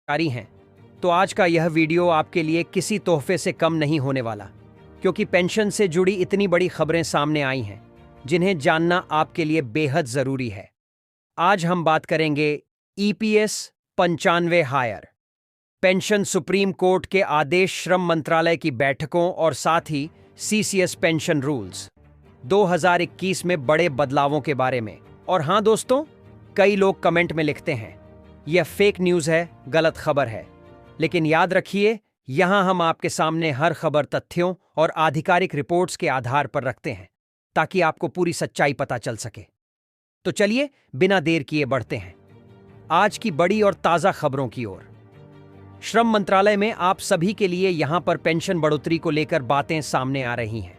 जारी हैं, तो आज का यह वीडियो आपके लिए किसी तोहफे से कम नहीं होने वाला, क्योंकि पेंशन से जुड़ी इतनी बड़ी खबरें सामने आई हैं जिन्हें जानना आपके लिए बेहद जरूरी है। आज हम बात करेंगे EPS 95 higher pension, supreme court के आदेश, श्रम मंत्रालय की बैठकों और साथ ही CCS पेंशन रूल्स 2021 में बड़े बदलावों के बारे में। और हाँ दोस्तों, कई लोग कमेंट में लिखते हैं यह फेक न्यूज़ है, गलत खबर है, लेकिन याद रखिए, यहां हम आपके सामने हर खबर तथ्यों और आधिकारिक रिपोर्ट्स के आधार पर रखते हैं ताकि आपको पूरी सच्चाई पता चल सके। तो चलिए बिना देर किए बढ़ते हैं आज की बड़ी और ताजा खबरों की ओर। श्रम मंत्रालय में आप सभी के लिए यहां पर पेंशन बढ़ोतरी को लेकर बातें सामने आ रही हैं।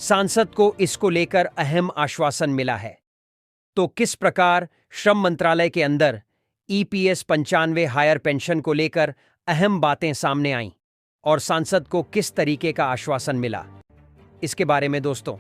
सांसद को इसको लेकर अहम आश्वासन मिला है। तो किस प्रकार श्रम मंत्रालय के अंदर EPS 95 हायर पेंशन को लेकर अहम बातें सामने आईं और सांसद को किस तरीके का आश्वासन मिला, इसके बारे में दोस्तों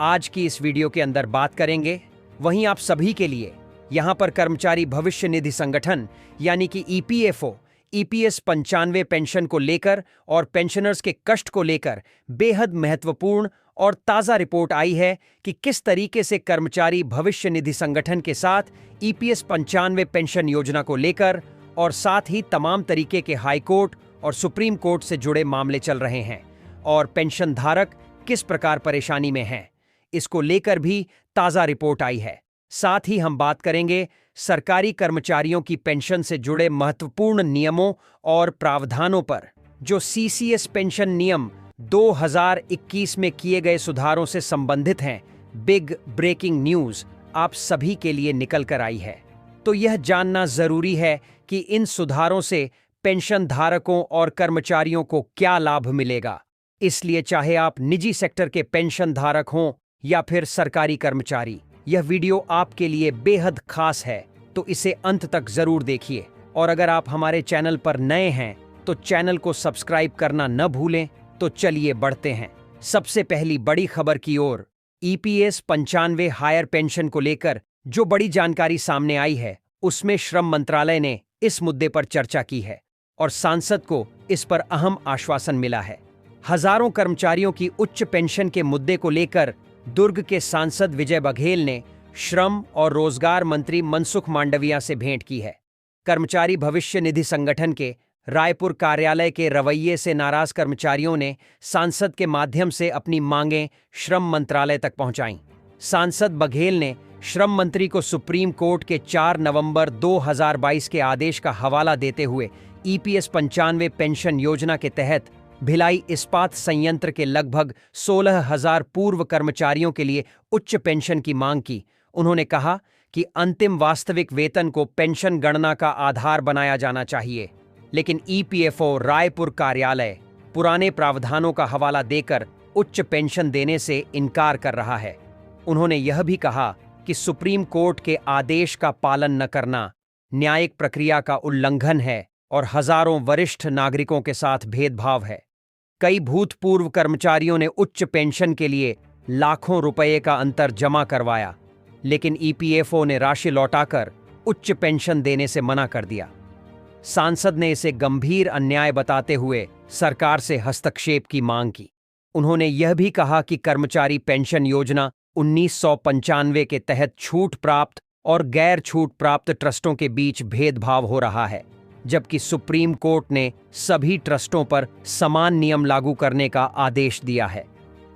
आज की इस वीडियो के अंदर बात करेंगे। वहीं आप सभी के लिए यहां पर कर्मचारी भविष्य निधि संगठन यानी कि EPFO EPS 95 पेंशन को लेकर और पेंशनर्स के कष्ट को लेकर बेहद महत्वपूर्ण और ताजा रिपोर्ट आई है कि किस तरीके से कर्मचारी भविष्य निधि संगठन के साथ EPS 95 पेंशन योजना को लेकर और साथ ही तमाम तरीके के हाई कोर्ट और सुप्रीम कोर्ट से जुड़े मामले चल रहे हैं और पेंशन धारक किस प्रकार परेशानी में हैं, इसको लेकर भी ताजा रिपोर्ट आई है। साथ ही हम बात करेंगे सरकारी कर्मचारियों की पेंशन से जुड़े महत्वपूर्ण नियमों और प्रावधानों पर, जो CCS पेंशन नियम 2021 में किए गए सुधारों से संबंधित हैं। बिग ब्रेकिंग न्यूज़ आप सभी के लिए निकल कर आई है, तो यह जानना जरूरी है कि इन सुधारों से पेंशन धारकों और कर्मचारियों को क्या लाभ मिलेगा। इसलिए चाहे आप निजी सेक्टर के पेंशन धारक हों या फिर सरकारी कर्मचारी, यह वीडियो आपके लिए बेहद खास है, तो इसे अंत तक जरूर देखिए। और अगर आप हमारे चैनल पर नए हैं तो चैनल को सब्सक्राइब करना न भूलें। तो चलिए बढ़ते हैं सबसे पहली बड़ी खबर की ओर। EPS 95 हायर पेंशन को लेकर जो बड़ी जानकारी सामने आई है, उसमें श्रम मंत्रालय ने इस मुद्दे पर चर्चा की है और सांसद को इस पर अहम आश्वासन मिला है। हजारों कर्मचारियों की उच्च पेंशन के मुद्दे को लेकर दुर्ग के सांसद विजय बघेल ने श्रम और रोजगार मंत्री मनसुख मांडविया से भेंट की है। कर्मचारी भविष्य निधि संगठन के रायपुर कार्यालय के रवैये से नाराज कर्मचारियों ने सांसद के माध्यम से अपनी मांगें श्रम मंत्रालय तक पहुंचाईं। सांसद बघेल ने श्रम मंत्री को सुप्रीम कोर्ट के 4 नवंबर 2022 के आदेश का हवाला देते हुए EPS 95 पेंशन योजना के तहत भिलाई इस्पात संयंत्र के लगभग 16,000 पूर्व कर्मचारियों के लिए उच्च पेंशन की मांग की। उन्होंने कहा कि अंतिम वास्तविक वेतन को पेंशन गणना का आधार बनाया जाना चाहिए, लेकिन EPFO रायपुर कार्यालय पुराने प्रावधानों का हवाला देकर उच्च पेंशन देने से इनकार कर रहा है। उन्होंने यह भी कहा कि सुप्रीम कोर्ट के आदेश का पालन न करना न्यायिक प्रक्रिया का उल्लंघन है और हजारों वरिष्ठ नागरिकों के साथ भेदभाव है। कई भूतपूर्व कर्मचारियों ने उच्च पेंशन के लिए लाखों रुपए का अंतर जमा करवाया, लेकिन EPFO ने राशि लौटाकर उच्च पेंशन देने से मना कर दिया। सांसद ने इसे गंभीर अन्याय बताते हुए सरकार से हस्तक्षेप की मांग की। उन्होंने यह भी कहा कि कर्मचारी पेंशन योजना 1995 के तहत छूट प्राप्त और गैर छूट प्राप्त ट्रस्टों के बीच भेदभाव हो रहा है, जबकि सुप्रीम कोर्ट ने सभी ट्रस्टों पर समान नियम लागू करने का आदेश दिया है।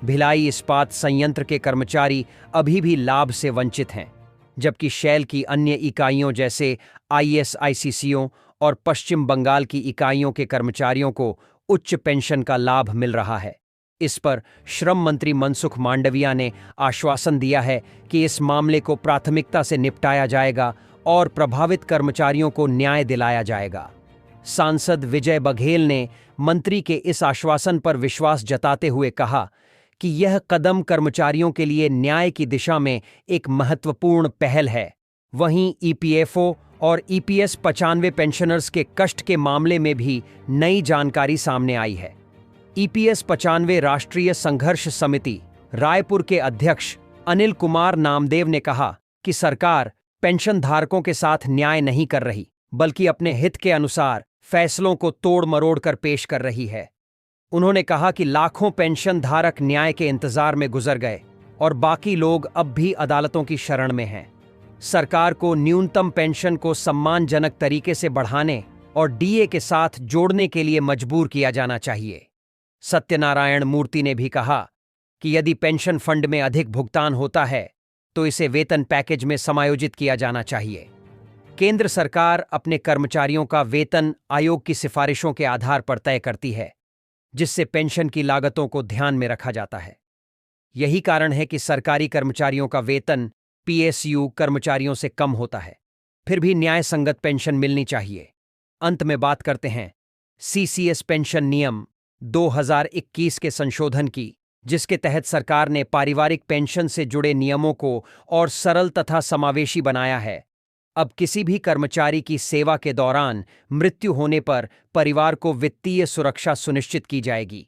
भिलाई इस्पात संयंत्र के कर्मचारी अभी भी लाभ से वंचित हैं, जबकि शैल की अन्य इकाइयों जैसे ISICCों और पश्चिम बंगाल की इकाइयों के कर्मचारियों को उच्च पेंशन का लाभ मिल रहा है। इस पर श्रम मंत्री मनसुख मांडविया ने आश्वासन दिया है कि इस मामले को प्राथमिकता से निपटाया जाएगा और प्रभावित कर्मचारियों को न्याय दिलाया जाएगा। सांसद विजय बघेल ने मंत्री के इस आश्वासन पर विश्वास जताते हुए कहा कि यह कदम कर्मचारियों के लिए न्याय की दिशा में एक महत्वपूर्ण पहल है। वहीं EPFO और EPS 95 पेंशनर्स के कष्ट के मामले में भी नई जानकारी सामने आई है। EPS 95 राष्ट्रीय संघर्ष समिति रायपुर के अध्यक्ष अनिल कुमार नामदेव ने कहा कि सरकार पेंशन धारकों के साथ न्याय नहीं कर रही, बल्कि अपने हित के अनुसार फैसलों को तोड़ मरोड़ कर पेश कर रही है। उन्होंने कहा कि लाखों पेंशन धारक न्याय के इंतजार में गुजर गए और बाकी लोग अब भी अदालतों की शरण में हैं। सरकार को न्यूनतम पेंशन को सम्मानजनक तरीके से बढ़ाने और डीए के साथ जोड़ने के लिए मजबूर किया जाना चाहिए। सत्यनारायण मूर्ति ने भी कहा कि यदि पेंशन फंड में अधिक भुगतान होता है तो इसे वेतन पैकेज में समायोजित किया जाना चाहिए। केंद्र सरकार अपने कर्मचारियों का वेतन आयोग की सिफारिशों के आधार पर तय करती है, जिससे पेंशन की लागतों को ध्यान में रखा जाता है। यही कारण है कि सरकारी कर्मचारियों का वेतन पीएसयू कर्मचारियों से कम होता है। फिर भी न्याय संगत पेंशन मिलनी चाहिए। अंत में बात करते हैं सीसीएस पेंशन नियम 2021 के संशोधन की, जिसके तहत सरकार ने पारिवारिक पेंशन से जुड़े नियमों को और सरल तथा समावेशी बनाया है। अब किसी भी कर्मचारी की सेवा के दौरान मृत्यु होने पर परिवार को वित्तीय सुरक्षा सुनिश्चित की जाएगी।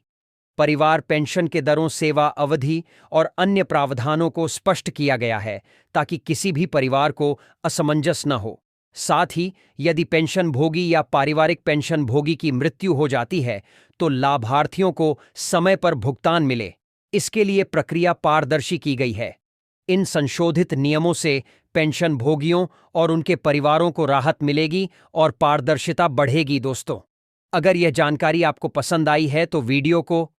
परिवार पेंशन के दरों, सेवा अवधि और अन्य प्रावधानों को स्पष्ट किया गया है ताकि किसी भी परिवार को असमंजस न हो। साथ ही यदि पेंशन भोगी या पारिवारिक पेंशन भोगी की मृत्यु हो जाती है तो लाभार्थियों को समय पर भुगतान मिले, इसके लिए प्रक्रिया पारदर्शी की गई है। इन संशोधित नियमों से पेंशन भोगियों और उनके परिवारों को राहत मिलेगी और पारदर्शिता बढ़ेगी। दोस्तों, अगर यह जानकारी आपको पसंद आई है तो वीडियो को